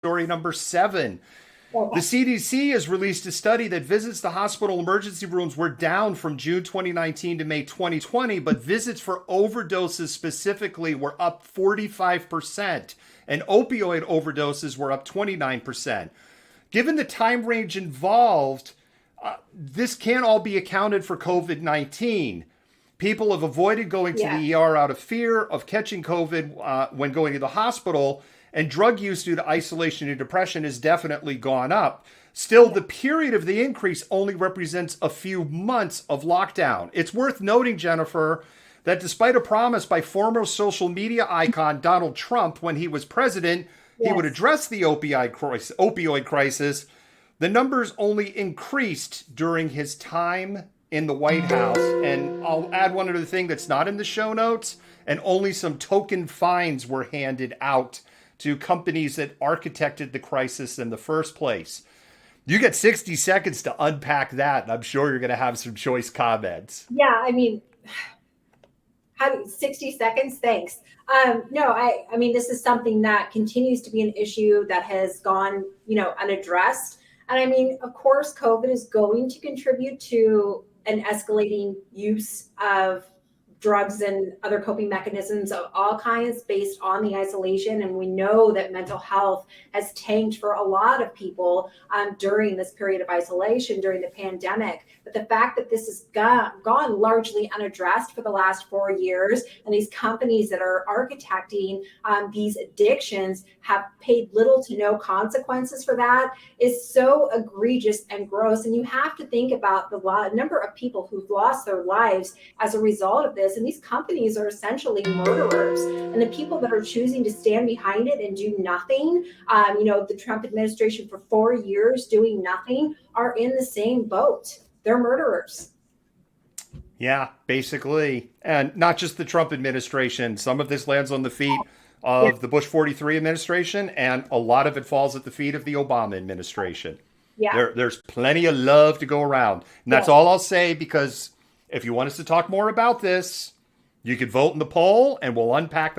story number 7. Okay. The CDC has released a study that visits to hospital emergency rooms were down from June 2019 to May 2020, but visits for overdoses specifically were up 45%, and opioid overdoses were up 29%. Given the time range involved, this can't all be accounted for COVID-19. People have avoided going to Yeah. the ER out of fear of catching COVID when going to the hospital, and drug use due to isolation and depression has definitely gone up. Still, the period of the increase only represents a few months of lockdown. It's worth noting, Jennifer, that despite a promise by former social media icon Donald Trump when he was president, he would Yes. address the opioid crisis, the numbers only increased during his time in the White House. And I'll add one other thing that's not in the show notes, and only some token fines were handed out to companies that architected the crisis in the first place. You get 60 seconds to unpack that, and I'm sure you're going to have some choice comments. Yeah, I mean, 60 seconds? Thanks. No, I mean, this is something that continues to be an issue that has gone, unaddressed. And I mean, of course, COVID is going to contribute to an escalating use of drugs and other coping mechanisms of all kinds based on the isolation. And we know that mental health has tanked for a lot of people during this period of isolation, during the pandemic. But the fact that this has gone largely unaddressed for the last 4 years, and these companies that are architecting these addictions have paid little to no consequences for that is so egregious and gross. And you have to think about the number of people who've lost their lives as a result of this. And these companies are essentially murderers. And the people that are choosing to stand behind it and do nothing, the Trump administration for 4 years doing nothing, are in the same boat. They're murderers. Yeah, basically. And not just the Trump administration. Some of this lands on the feet of the Bush 43 administration, and a lot of it falls at the feet of the Obama administration. Yeah. There's plenty of love to go around. And that's all I'll say, because if you want us to talk more about this, you can vote in the poll and we'll unpack that.